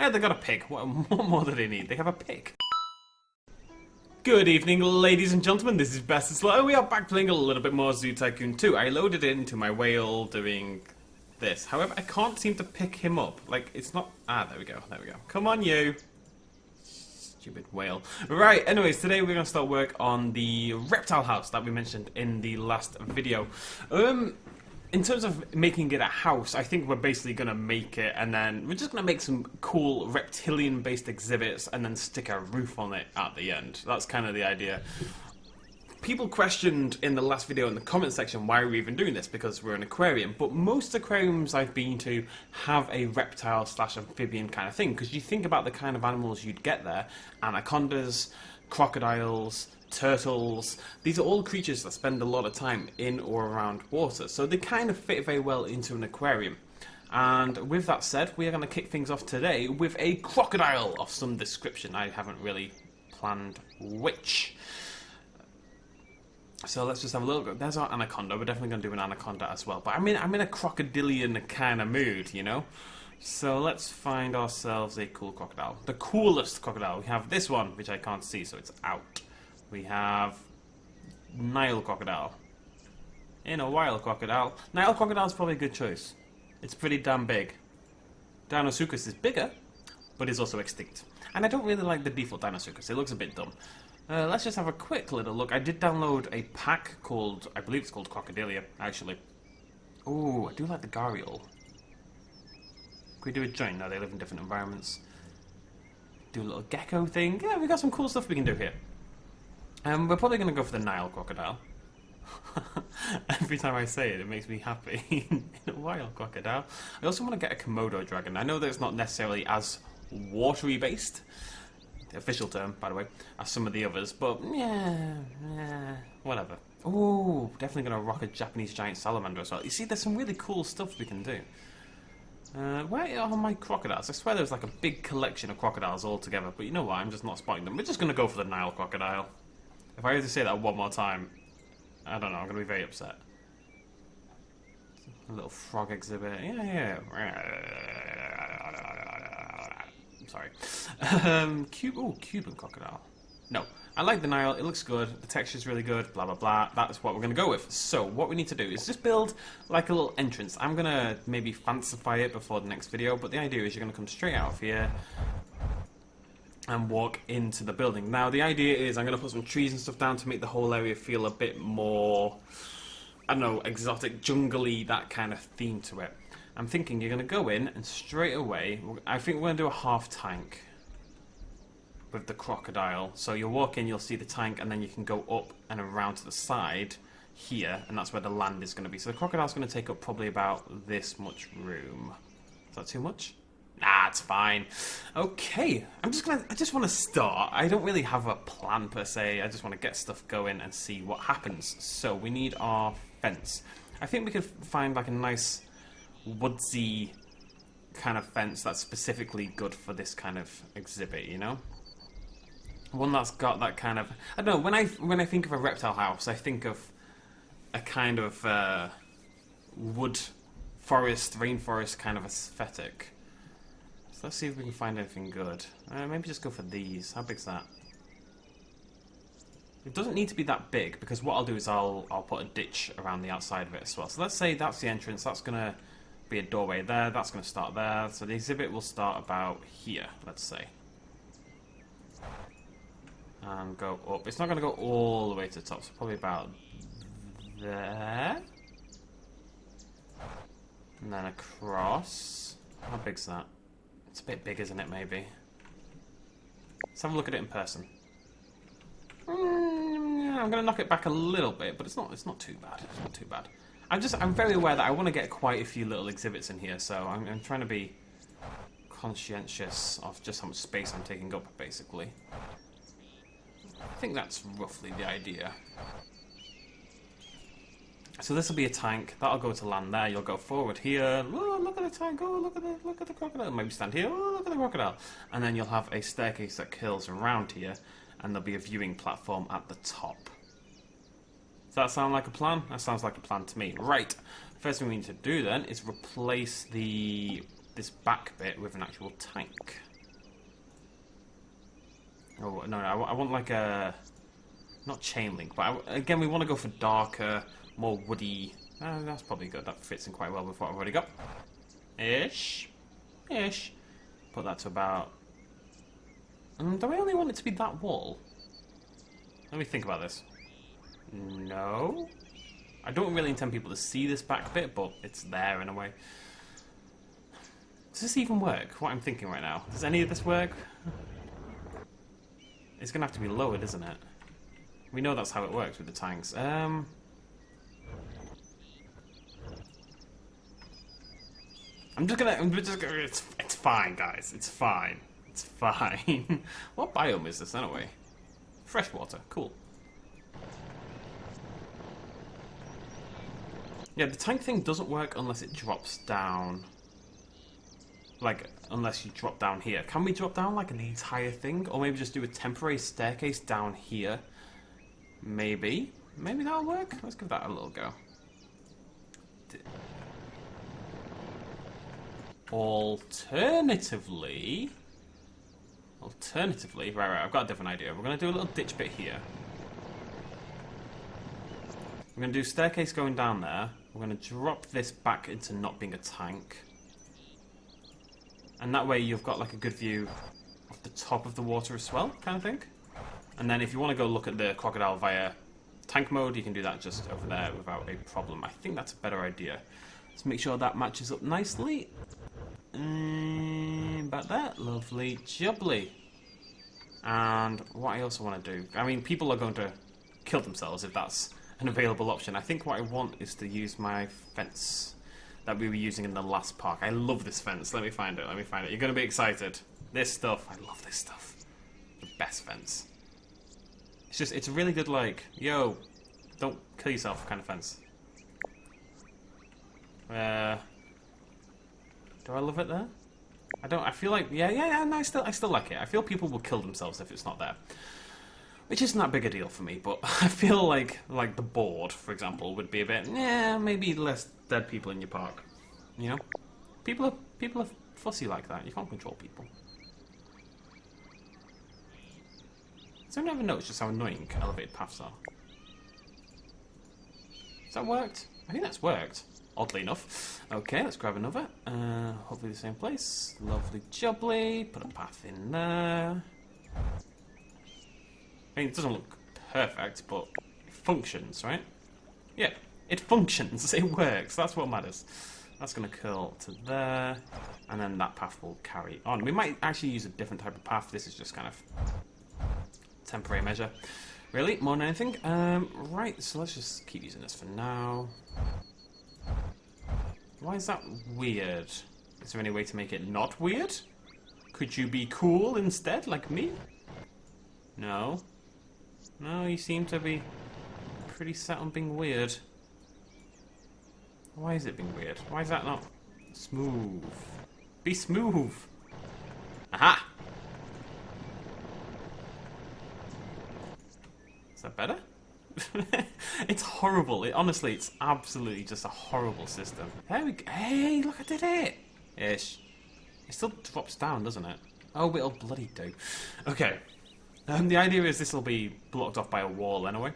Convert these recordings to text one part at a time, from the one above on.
Hey, they got a pig. What more do they need? They have a pig. Good evening, ladies and gentlemen. This is BestInSlot, and we are back playing a little bit more Zoo Tycoon 2. I loaded it into my whale doing this. However, I can't seem to pick him up. Like, it's not... Ah, there we go. There we go. Come on, you. Stupid whale. Right, anyways, today we're going to start work on the reptile house that we mentioned in the last video. In terms of making it a house, I think we're basically going to make it, and then we're just going to make some cool reptilian-based exhibits and then stick a roof on it at the end. That's kind of the idea. People questioned in the last video in the comment section why we're even doing this, because we're an aquarium, but most aquariums I've been to have a reptile/amphibian kind of thing, because you think about the kind of animals you'd get there: anacondas, crocodiles, turtles. These are all creatures that spend a lot of time in or around water, so they kind of fit very well into an aquarium. And with that said, we are going to kick things off today with a crocodile of some description. I haven't really planned which. So let's just have a look. There's our anaconda. We're definitely going to do an anaconda as well. But I'm in a crocodilian kind of mood, you know? So let's find ourselves a cool crocodile. The coolest crocodile. We have this one, which I can't see, so it's out. We have Nile crocodile. In a wild crocodile. Nile crocodile is probably a good choice. It's pretty damn big. Deinosuchus is bigger, but is also extinct. And I don't really like the default Deinosuchus. It looks a bit dumb. Let's just have a quick little look. I did download a pack called, I believe it's called Crocodilia, actually. Ooh, I do like the gharial. Can we do a joint? No, they live in different environments. Do a little gecko thing. Yeah, we got some cool stuff we can do here. We're probably going to go for the Nile crocodile. Every time I say it, it makes me happy. In a wild crocodile. I also want to get a Komodo dragon. I know that it's not necessarily as watery based, the official term, by the way, as some of the others, but yeah, whatever. Oh, definitely going to rock a Japanese giant salamander as well. You see, there's some really cool stuff we can do. Where are my crocodiles? I swear there's like a big collection of crocodiles all together, but you know what? I'm just not spotting them. We're just going to go for the Nile crocodile. If I have to say that one more time, I don't know, I'm going to be very upset. A little frog exhibit. Yeah. I'm sorry. Cuban crocodile. No, I like the Nile. It looks good. The texture's really good. Blah, blah, blah. That's what we're going to go with. So, what we need to do is just build like a little entrance. I'm going to maybe fancify it before the next video, but the idea is you're going to come straight out of here and walk into the building. Now, the idea is I'm going to put some trees and stuff down to make the whole area feel a bit more, I don't know, exotic, jungly, that kind of theme to it. I'm thinking you're going to go in and straight away, I think we're going to do a half tank with the crocodile. So you'll walk in, you'll see the tank, and then you can go up and around to the side here, and that's where the land is going to be. So the crocodile's going to take up probably about this much room. Is that too much? Nah, it's fine. Okay, I just want to start. I don't really have a plan per se. I just want to get stuff going and see what happens. So we need our fence. I think we could find like a nice woodsy kind of fence that's specifically good for this kind of exhibit, you know? One that's got that kind of, I don't know, when I think of a reptile house, I think of a kind of wood, forest, rainforest kind of aesthetic. Let's see if we can find anything good. Maybe just go for these. How big's that? It doesn't need to be that big, because what I'll do is I'll put a ditch around the outside of it as well. So let's say that's the entrance. That's going to be a doorway there. That's going to start there. So the exhibit will start about here, let's say. And go up. It's not going to go all the way to the top, so probably about there. And then across. How big's that? It's a bit big, isn't it, maybe? Let's have a look at it in person. I'm going to knock it back a little bit, but it's not too bad. It's not too bad. I'm very aware that I want to get quite a few little exhibits in here, so I'm trying to be conscientious of just how much space I'm taking up, basically. I think that's roughly the idea. So this will be a tank. That'll go to land there. You'll go forward here. Oh, look at the tank. Oh, look at the crocodile. Maybe stand here. Oh, look at the crocodile. And then you'll have a staircase that curls around here, and there'll be a viewing platform at the top. Does that sound like a plan? That sounds like a plan to me. Right. First thing we need to do then is replace this back bit with an actual tank. No, I want like a... Not chain link, but again, we want to go for darker, more woody. That's probably good. That fits in quite well with what I've already got. Ish. Put that to about... do I only want it to be that wall? Let me think about this. No? I don't really intend people to see this back bit, but it's there in a way. Does this even work? What I'm thinking right now. Does any of this work? It's going to have to be lowered, isn't it? We know that's how it works with the tanks. I'm just gonna, it's fine, guys. It's fine. It's fine. What biome is this, anyway? Freshwater. Cool. Yeah, the tank thing doesn't work unless it drops down. Like, unless you drop down here. Can we drop down, like, an entire thing? Or maybe just do a temporary staircase down here? Maybe. Maybe that'll work? Let's give that a little go. Alternatively, right, I've got a different idea. We're going to do a little ditch bit here. We're going to do staircase going down there. We're going to drop this back into not being a tank. And that way you've got like a good view of the top of the water as well, kind of thing. And then if you want to go look at the crocodile via tank mode, you can do that just over there without a problem. I think that's a better idea. Let's make sure that matches up nicely. About that. Lovely jubbly. And what I also want to do... I mean, people are going to kill themselves if that's an available option. I think what I want is to use my fence that we were using in the last park. I love this fence. Let me find it. You're going to be excited. This stuff. I love this stuff. The best fence. It's a really good, like, yo, don't kill yourself kind of fence. Do I love it there? I feel like, no, I still like it. I feel people will kill themselves if it's not there. Which isn't that big a deal for me, but I feel like the board, for example, would be a bit, maybe less dead people in your park. You know? People are fussy like that. You can't control people. Has anyone ever noticed just how annoying elevated paths are? Has that worked? I think that's worked. Oddly enough. Okay, let's grab another. Hopefully the same place. Lovely jubbly. Put a path in there. I mean, it doesn't look perfect, but it functions, right? Yeah, it functions. It works. That's what matters. That's going to curl to there. And then that path will carry on. We might actually use a different type of path. This is just kind of temporary measure. Really, more than anything. Right, so let's just keep using this for now. Why is that weird? Is there any way to make it not weird? Could you be cool instead, like me? No. No, you seem to be pretty set on being weird. Why is it being weird? Why is that not smooth? Be smooth! Aha! Is that better? It's horrible. Honestly, it's absolutely just a horrible system. There we go. Hey, look, I did it! Ish. It still drops down, doesn't it? Oh, but it'll bloody do. Okay. The idea is this will be blocked off by a wall anyway.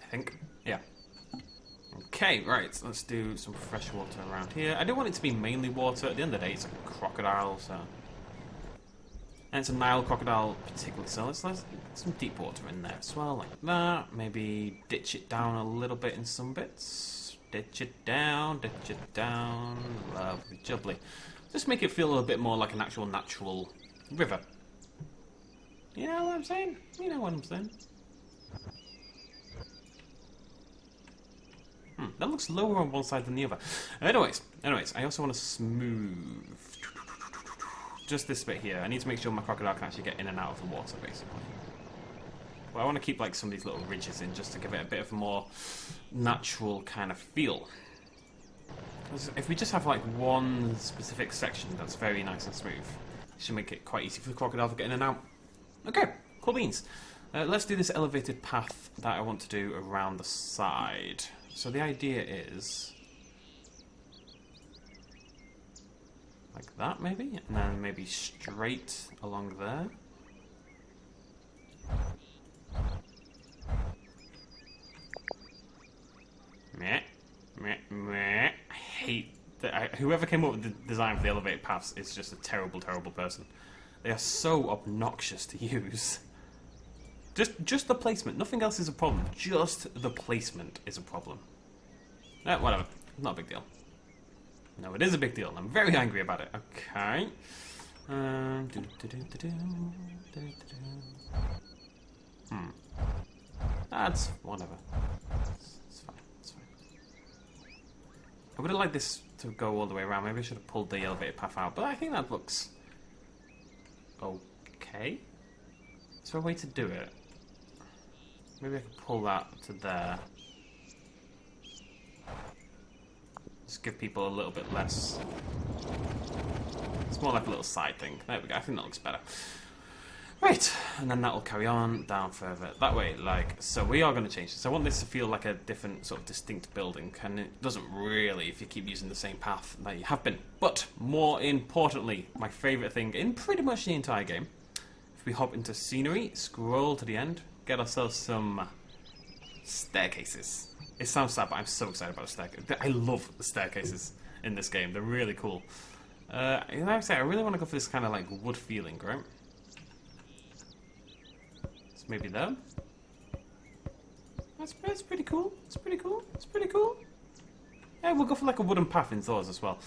I think. Yeah. Okay, right. So let's do some fresh water around here. I don't want it to be mainly water. At the end of the day, it's a crocodile, so... And it's a Nile crocodile particularly, so let's get some deep water in there as well, like that. Maybe ditch it down a little bit in some bits. Ditch it down, lovely jubbly. Just make it feel a little bit more like an actual natural river. You know what I'm saying? You know what I'm saying. That looks lower on one side than the other. Anyways, I also want to smooth just this bit here. I need to make sure my crocodile can actually get in and out of the water, basically. Well, I want to keep like some of these little ridges in just to give it a bit of a more natural kind of feel. If we just have like one specific section that's very nice and smooth, it should make it quite easy for the crocodile to get in and out. Okay, cool beans. Let's do this elevated path that I want to do around the side. So the idea is... Like that, maybe? And then maybe straight along there. Meh. Meh. Meh. I hate that. Whoever came up with the design for the elevated paths is just a terrible, terrible person. They are so obnoxious to use. Just the placement. Nothing else is a problem. Just the placement is a problem. Whatever. Not a big deal. No, it is a big deal. I'm very angry about it. Okay. That's whatever. It's fine. It's fine. I would have liked this to go all the way around. Maybe I should have pulled the elevated path out, but I think that looks okay. Is there a way to do it? Maybe I could pull that to there. Just give people a little bit less. It's more like a little side thing. There we go. I think that looks better. Right, and then that will carry on down further that way, like so. We are going to change this. I want this to feel like a different, sort of distinct building, and it doesn't really if you keep using the same path that you have been. But more importantly, my favourite thing in pretty much the entire game, if we hop into scenery, scroll to the end, get ourselves some staircases. It sounds sad, but I'm so excited about the staircases. I love the staircases in this game. They're really cool. Like I say, I really want to go for this kind of like wood feeling, right? Maybe there. That's pretty cool. It's pretty cool. It's pretty cool. Yeah, we'll go for like a wooden path indoors as well.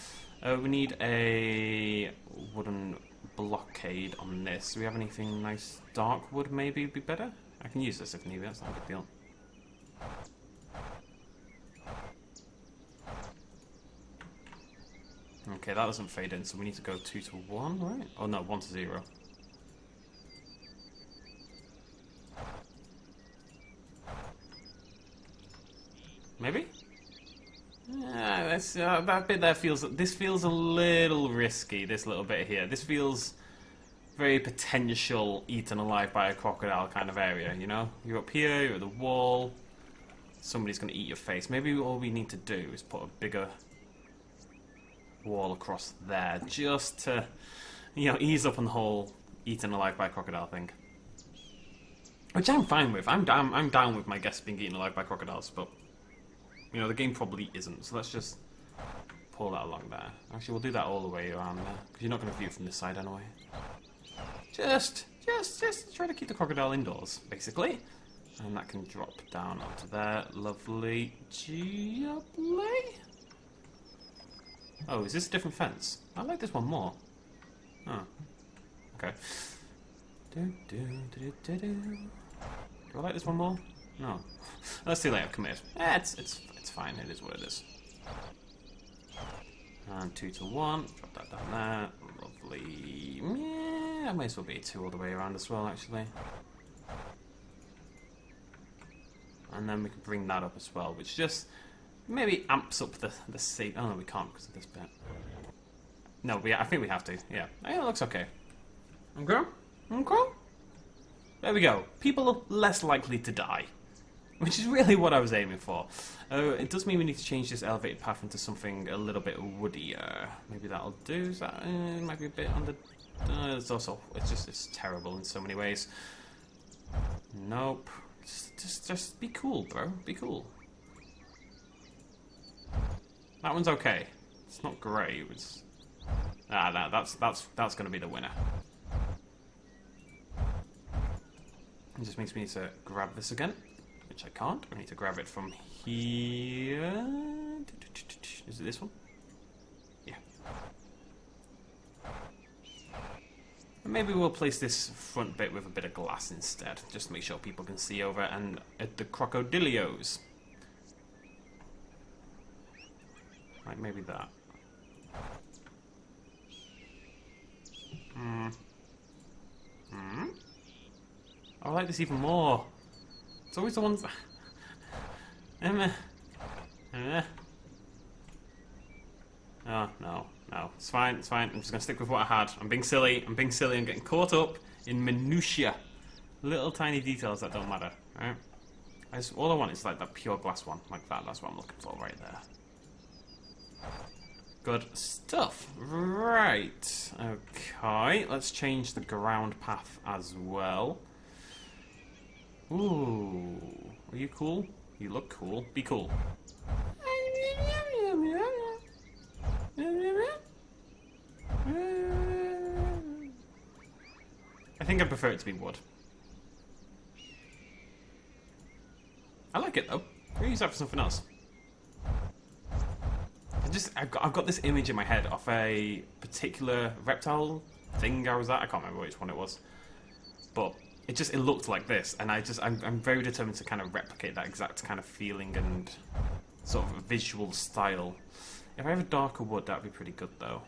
We need a wooden blockade on this. Do we have anything nice? Dark wood maybe would be better. I can use this if need. That's not a big deal. Okay, that doesn't fade in, so we need to go 2 to 1, right? Oh no, 1 to 0. Maybe? Yeah, that's, that bit there feels... This feels a little risky, this little bit here. This feels very potential eaten alive by a crocodile kind of area, you know? You're up here, you're at the wall. Somebody's going to eat your face. Maybe all we need to do is put a bigger wall across there just to, you know, ease up on the whole eaten alive by a crocodile thing. Which I'm fine with. I'm down with my guests being eaten alive by crocodiles, but... You know, the game probably isn't, so let's just pull that along there. Actually, we'll do that all the way around there, because you're not going to view it from this side anyway. Just try to keep the crocodile indoors, basically. And that can drop down onto there. Lovely. Lovely. Oh, is this a different fence? I like this one more. Oh. Okay. Do I like this one more? No. Let's see later, commit. It's fine, it is what it is. And 2 to 1, drop that down there. Lovely. Yeah, I might as well be a 2 all the way around as well, actually. And then we can bring that up as well, which just maybe amps up the seat. Oh no, we can't because of this bit. No, I think we have to, yeah. Yeah, it looks okay. Okay? Okay? There we go. People are less likely to die. Which is really what I was aiming for. It does mean we need to change this elevated path into something a little bit woodier. Maybe that'll do. Is that might be a bit on the... it's terrible in so many ways. Nope. Just be cool, bro. Be cool. That one's okay. It's not great. It's... no, that's going to be the winner. It just makes me need to grab this again. Which I can't. I need to grab it from here. Is it this one? Yeah. And maybe we'll place this front bit with a bit of glass instead, just to make sure people can see over and at the crocodilios. Like maybe that. I like this even more. It's always the ones... Oh, no. It's fine. I'm just going to stick with what I had. I'm being silly. I'm getting caught up in minutiae. Little tiny details that don't matter. Right? All I want is like that pure glass one. Like that. That's what I'm looking for right there. Good stuff. Right. Okay. Let's change the ground path as well. Ooh. Are you cool? You look cool. Be cool. I think I prefer it to be wood. I like it though. We'll use that for something else. I've got this image in my head of a particular reptile thing I was at. I can't remember which one it was, but it looked like this, and I'm very determined to kind of replicate that exact kind of feeling and sort of visual style. If I have a darker wood, that'd be pretty good though.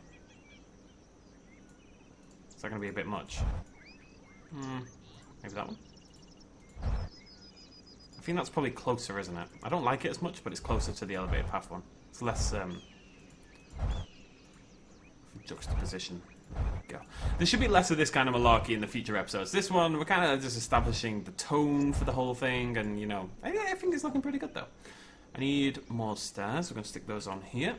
Is that going to be a bit much? Maybe that one. I think that's probably closer, isn't it? I don't like it as much, but it's closer to the elevated path one. It's less juxtaposition. There we go. There should be less of this kind of malarkey in the future episodes. This one, we're kind of just establishing the tone for the whole thing, and you know, I think it's looking pretty good though. I need more stairs. We're going to stick those on here.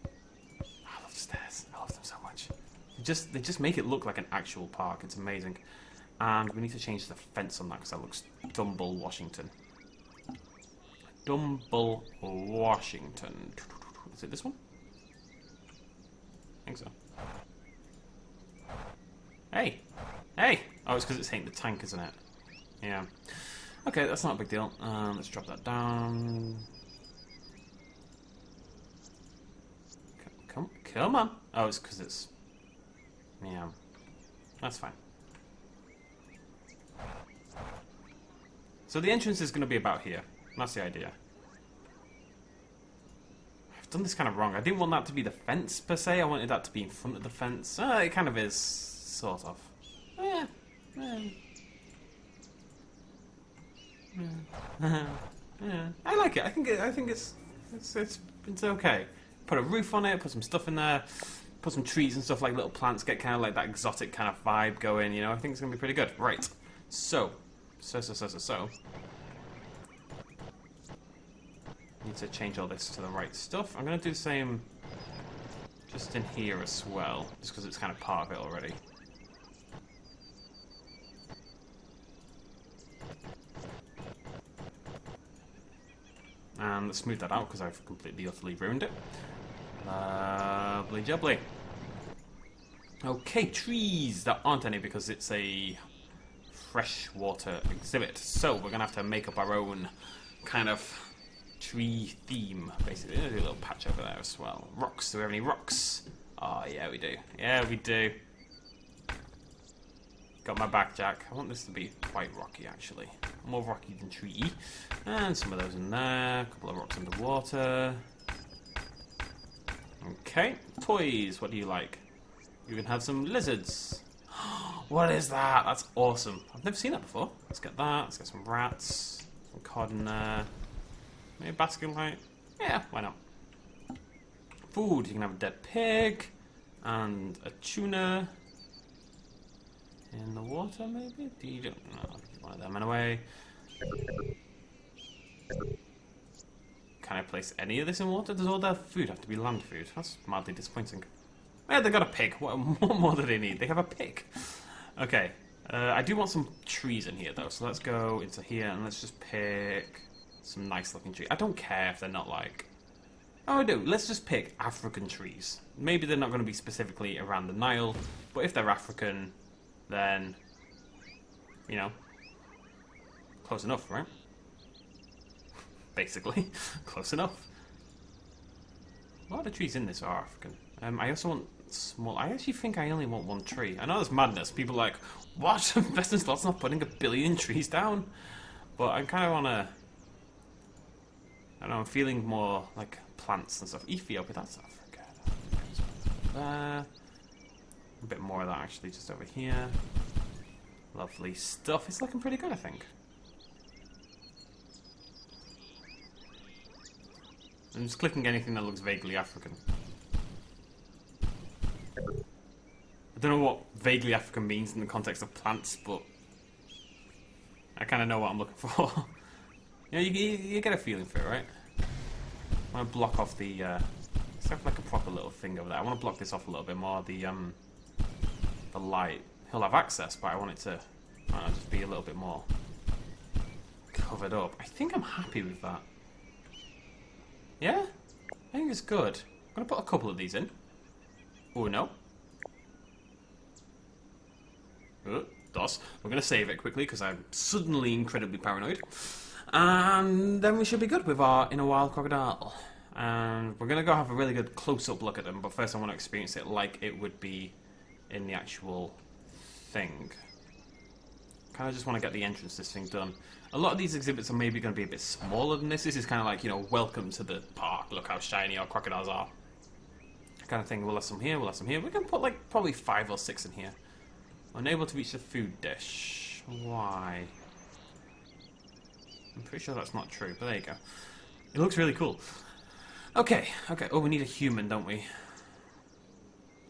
I love stairs. I love them so much. They just make it look like an actual park. It's amazing. And we need to change the fence on that because that looks Dumble Washington. Dumble Washington. Is it this one? I think so. Hey! Hey! Oh, it's because it's hitting the tank, isn't it? Yeah. Okay, that's not a big deal. Let's drop that down. Come on! Oh, it's because it's... Yeah. That's fine. So the entrance is going to be about here. That's the idea. I've done this kind of wrong. I didn't want that to be the fence, per se. I wanted that to be in front of the fence. It kind of is, sort of. Yeah. I like it. I think it's okay. Put a roof on it, put some stuff in there, put some trees and stuff like little plants, get kind of like that exotic kind of vibe going, you know. I think it's going to be pretty good. Right. So. Need to change all this to the right stuff. I'm going to do the same just in here as well, just because it's kind of part of it already. And let's smooth that out because I've completely, utterly ruined it. Lovely jubbly. Okay, trees. There aren't any because it's a freshwater exhibit. So we're going to have to make up our own kind of tree theme, basically. There's a little patch over there as well. Rocks. Do we have any rocks? Oh, yeah, we do. Yeah, we do. Got my back, Jack. I want this to be quite rocky, actually. More rocky than tree. And some of those in there. A couple of rocks underwater. Okay. Toys. What do you like? You can have some lizards. What is that? That's awesome. I've never seen that before. Let's get that. Let's get some rats. Some cod in there. Maybe a basket light. Yeah, why not? Food. You can have a dead pig. And a tuna. In the water, maybe? You don't know. One of them anyway. Can I place any of this in water? Does all their food have to be land food? That's mildly disappointing. Yeah, they got a pig. What more do they need? They have a pig. Okay. I do want some trees in here, though. So let's go into here and let's just pick some nice-looking trees. I don't care if they're not like... Oh, I do. Let's just pick African trees. Maybe they're not going to be specifically around the Nile, but if they're African, then, you know, close enough, right? Basically, close enough. A lot of trees in this are African. I also want small... I actually think I only want one tree. I know that's madness. People are like, what? BestInSlot's not putting 1 billion trees down? But I kind of want to... I don't know, I'm feeling more like plants and stuff. Ethiopia, that's Africa. There. A bit more of that actually just over here. Lovely stuff. It's looking pretty good, I think. I'm just clicking anything that looks vaguely African. I don't know what vaguely African means in the context of plants, but I kind of know what I'm looking for. You know, you get a feeling for it, right? I want to block off the... let's have like a proper little thing over there. I want to block this off a little bit more, the light. He'll have access, but I want it to just be a little bit more covered up. I think I'm happy with that. Yeah? I think it's good. I'm going to put a couple of these in. Oh, no. DOS. We're going to save it quickly because I'm suddenly incredibly paranoid. And then we should be good with our inner wild crocodile. And we're going to go have a really good close-up look at them, but first I want to experience it like it would be in the actual thing. Kind of just want to get the entrance to this thing done. A lot of these exhibits are maybe going to be a bit smaller than this. This is kind of like, you know, welcome to the park. Look how shiny our crocodiles are. Kind of thing. We'll have some here, we'll have some here. We can put like probably 5 or 6 in here. Unable to reach the food dish. Why? I'm pretty sure that's not true, but there you go. It looks really cool. Okay. Oh, we need a human, don't we?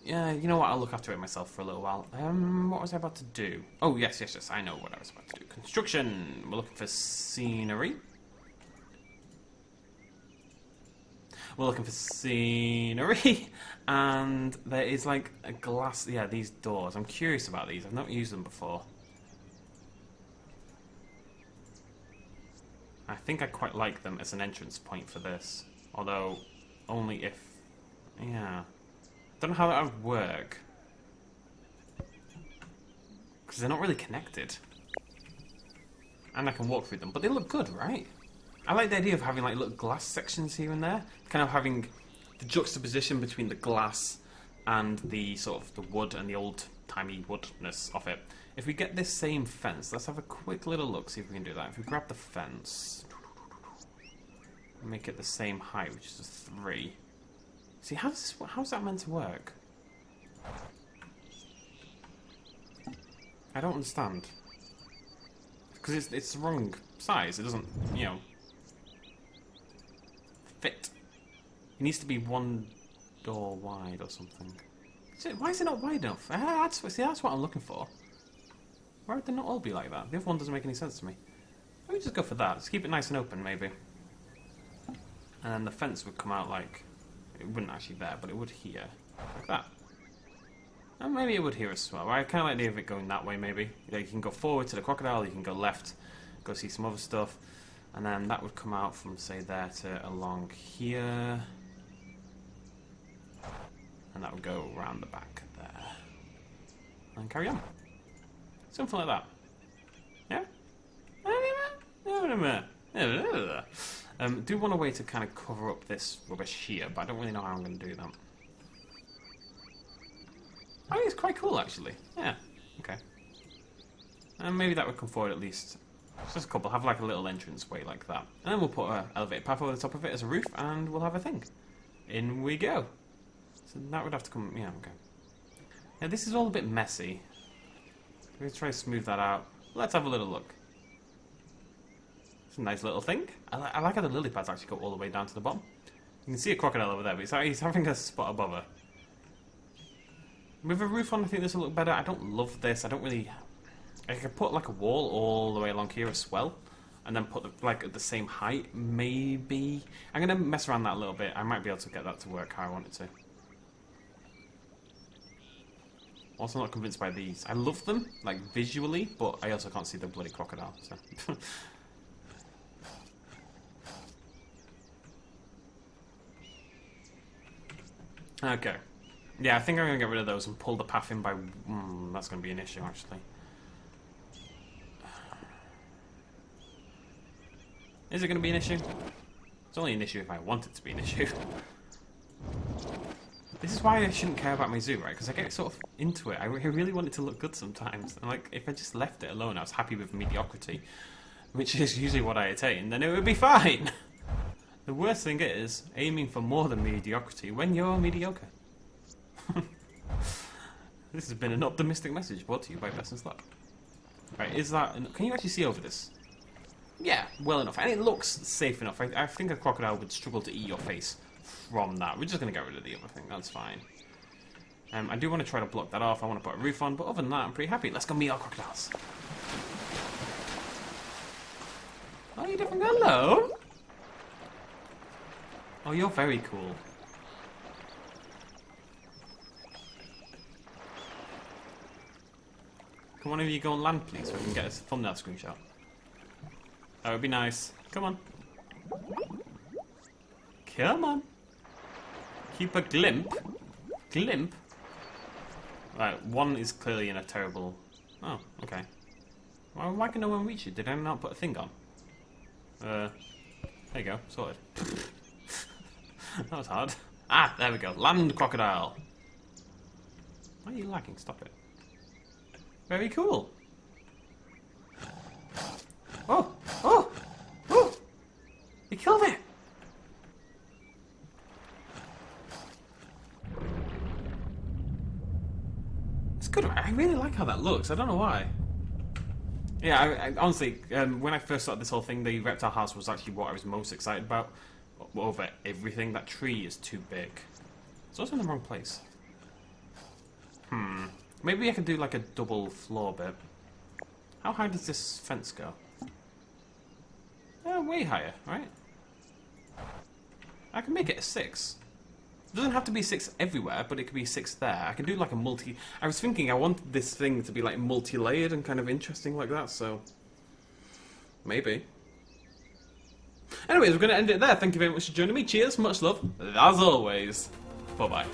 Yeah, you know what? I'll look after it myself for a little while. What was I about to do? Oh, yes. I know what I was about to do. Construction. We're looking for scenery. And there is like a glass... Yeah, these doors. I'm curious about these. I've not used them before. I think I quite like them as an entrance point for this. Although, only if... Yeah. Don't know how that would work. Because they're not really connected. And I can walk through them. But they look good, right? I like the idea of having like little glass sections here and there. Kind of having the juxtaposition between the glass and the sort of the wood and the old-timey woodness of it. If we get this same fence, let's have a quick little look, see if we can do that. If we grab the fence, make it the same height, which is a 3. See, how's that meant to work? I don't understand. Because it's the wrong size. It doesn't, you know, fit. It needs to be 1 door wide or something. Why is it not wide enough? That's what I'm looking for. Why would they not all be like that? The other one doesn't make any sense to me. Let me just go for that. Let's keep it nice and open, maybe. And then the fence would come out like... It wouldn't actually there, but it would here. Like that. And maybe it would here as well. I kind of like the idea of it going that way, maybe. You know, you can go forward to the crocodile, you can go left, go see some other stuff. And then that would come out from, say, there to along here. And that would go around the back there. And carry on. Something like that. Yeah? Do want a way to kind of cover up this rubbish here, but I don't really know how I'm going to do that. I think it's quite cool, actually. Yeah. Okay. And maybe that would come forward at least. Just a couple. Have like a little entrance way like that. And then we'll put an elevated path over the top of it as a roof, and we'll have a thing. In we go. So that would have to come... Yeah, okay. Yeah, this is all a bit messy. We're going to try to smooth that out. Let's have a little look. It's a nice little thing. I like how the lily pads actually go all the way down to the bottom. You can see a crocodile over there, but he's having a spot above her. With a roof on, I think this will look better. I don't love this. I don't really... I could put like a wall all the way along here as well. And then put like at the same height, maybe. I'm going to mess around that a little bit. I might be able to get that to work how I want it to. Also not convinced by these. I love them, like visually, but I also can't see the bloody crocodile. So. Okay. Yeah, I think I'm going to get rid of those and pull the path in by... that's going to be an issue, actually. Is it going to be an issue? It's only an issue if I want it to be an issue. This is why I shouldn't care about my zoo, right? Because I get sort of into it. I really want it to look good sometimes. And like, if I just left it alone, I was happy with mediocrity, which is usually what I attain, then it would be fine. The worst thing is aiming for more than mediocrity when you're mediocre. This has been an optimistic message brought to you by BestInSlot. Right, is that... Can you actually see over this? Yeah, well enough. And it looks safe enough. I think a crocodile would struggle to eat your face from that. We're just going to get rid of the other thing. That's fine. I do want to try to block that off. I want to put a roof on. But other than that, I'm pretty happy. Let's go meet our crocodiles. Are you different? Hello? Oh, you're very cool. Can one of you go on land, please, so we can get a thumbnail screenshot? That would be nice. Come on. Come on. Keep a glimp. Glimp? Right, one is clearly in a terrible... Oh, okay. Well, why can no one reach it? Did I not put a thing on? There you go. Sorted. That was hard. Ah, there we go. Land crocodile. Why are you lagging? Stop it. Very cool. Oh! Oh! Oh! You killed it! It's good. I really like how that looks. I don't know why. Yeah, I honestly, when I first started this whole thing, the reptile house was actually what I was most excited about. Over everything. That tree is too big. It's also in the wrong place. Maybe I can do like a double floor bit. How high does this fence go? Way higher, right? I can make it a 6. It doesn't have to be 6 everywhere, but it could be 6 there. I can do like a multi... I was thinking I wanted this thing to be like multi-layered and kind of interesting like that, so... Maybe. Anyways, we're going to end it there. Thank you very much for joining me. Cheers, much love, as always. Bye-bye.